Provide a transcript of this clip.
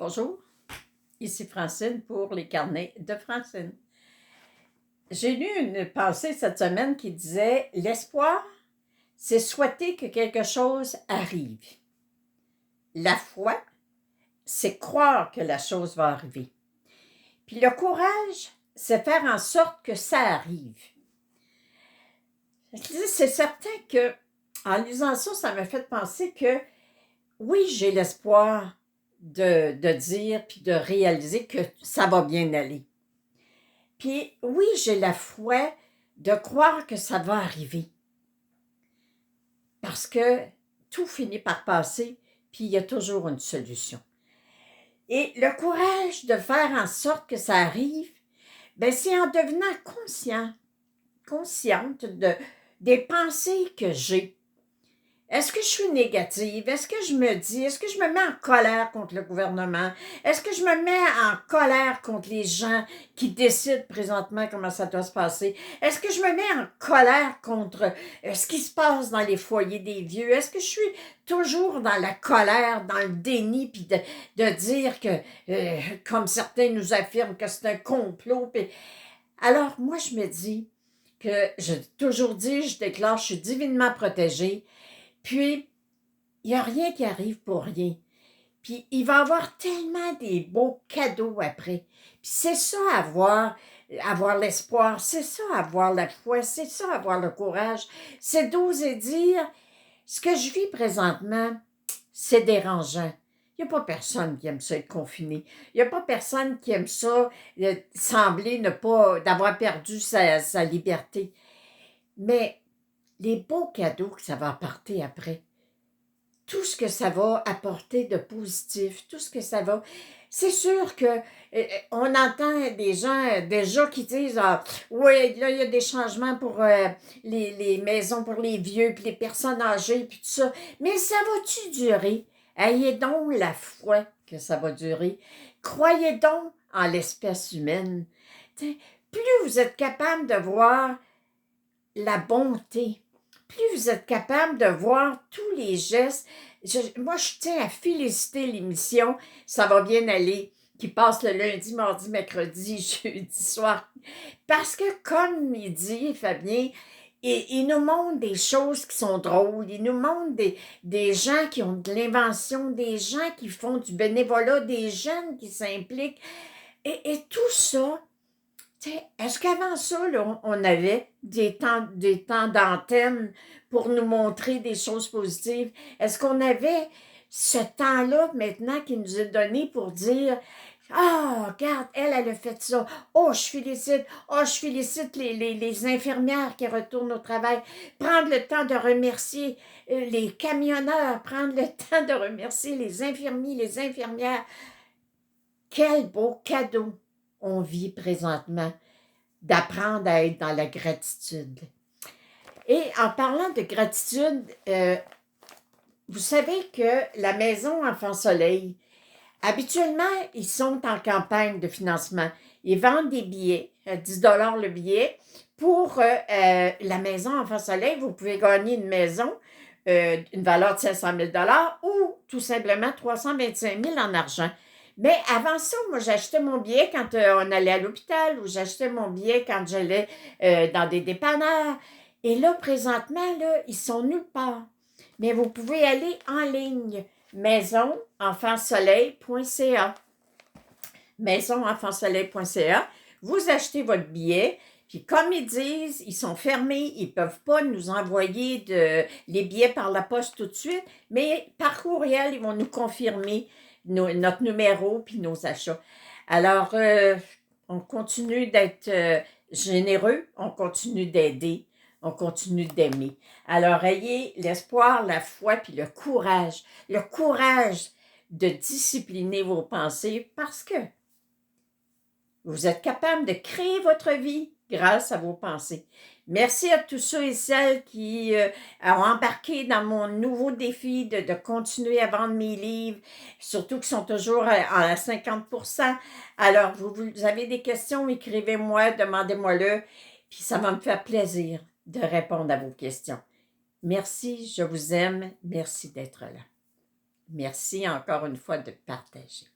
Bonjour, ici Francine pour les carnets de Francine. J'ai lu une pensée cette semaine qui disait « L'espoir, c'est souhaiter que quelque chose arrive. La foi, c'est croire que la chose va arriver. Puis le courage, c'est faire en sorte que ça arrive. » C'est certain que, en lisant ça, ça m'a fait penser que oui, j'ai l'espoir de dire puis de réaliser que ça va bien aller. Puis oui, j'ai la foi de croire que ça va arriver. Parce que tout finit par passer, puis il y a toujours une solution. Et le courage de faire en sorte que ça arrive, ben c'est en devenant consciente des pensées que j'ai. Est-ce que je suis négative? Est-ce que je me dis, est-ce que je me mets en colère contre le gouvernement? Est-ce que je me mets en colère contre les gens qui décident présentement comment ça doit se passer? Est-ce que je me mets en colère contre ce qui se passe dans les foyers des vieux? Est-ce que je suis toujours dans la colère, dans le déni, puis de dire que, comme certains nous affirment, que c'est un complot? Puis... Alors, moi, je me dis que, j'ai toujours dit, je déclare, je suis divinement protégée. Puis, il n'y a rien qui arrive pour rien. Puis, il va y avoir tellement des beaux cadeaux après. Puis, c'est ça, avoir l'espoir. C'est ça, avoir la foi. C'est ça, avoir le courage. C'est d'oser dire, ce que je vis présentement, c'est dérangeant. Il n'y a pas personne qui aime ça être confiné. Il n'y a pas personne qui aime ça sembler d'avoir perdu sa liberté. Mais les beaux cadeaux que ça va apporter après, tout ce que ça va apporter de positif, tout ce que ça va... C'est sûr que on entend des gens déjà qui disent ah, oui, là, il y a des changements pour les maisons pour les vieux, puis les personnes âgées, puis tout ça. Mais ça va-tu durer? Ayez donc la foi que ça va durer. Croyez donc en l'espèce humaine. T'sais, plus vous êtes capable de voir la bonté, plus vous êtes capable de voir tous les gestes. Moi, je tiens à féliciter l'émission « Ça va bien aller » qui passe le lundi, mardi, mercredi, jeudi soir. Parce que, comme il dit, Fabien, il nous montre des choses qui sont drôles, il nous montre des gens qui ont de l'invention, des gens qui font du bénévolat, des jeunes qui s'impliquent. Et tout ça, est-ce qu'avant ça, là, on avait des temps d'antenne pour nous montrer des choses positives? Est-ce qu'on avait ce temps-là maintenant qui nous est donné pour dire « Ah, regarde, elle a fait ça. Oh, je félicite les infirmières qui retournent au travail. » Prendre le temps de remercier les camionneurs, prendre le temps de remercier les infirmiers, les infirmières. Quel beau cadeau on vit présentement d'apprendre à être dans la gratitude. Et en parlant de gratitude, vous savez que la Maison Enfant Soleil, habituellement, ils sont en campagne de financement. Ils vendent des billets, 10 $ le billet. Pour la Maison Enfant Soleil, vous pouvez gagner une maison, une valeur de 500 000 $ ou tout simplement 325 000 en argent. Mais avant ça, moi, j'achetais mon billet quand on allait à l'hôpital ou j'achetais mon billet quand j'allais dans des dépanneurs. Et là, présentement, là, ils sont nulle part. Mais vous pouvez aller en ligne, maisonenfantsoleil.ca. Maisonenfantsoleil.ca. Vous achetez votre billet. Puis comme ils disent, ils sont fermés, ils ne peuvent pas nous envoyer les billets par la poste tout de suite, mais par courriel, ils vont nous confirmer notre numéro puis nos achats. Alors, on continue d'être généreux, on continue d'aider, on continue d'aimer. Alors, ayez l'espoir, la foi puis le courage de discipliner vos pensées parce que vous êtes capable de créer votre vie grâce à vos pensées. Merci à tous ceux et celles qui ont embarqué dans mon nouveau défi de continuer à vendre mes livres, surtout qui sont toujours à 50%. Alors, vous avez des questions, écrivez-moi, demandez-moi-le, puis ça va me faire plaisir de répondre à vos questions. Merci, je vous aime, merci d'être là. Merci encore une fois de partager.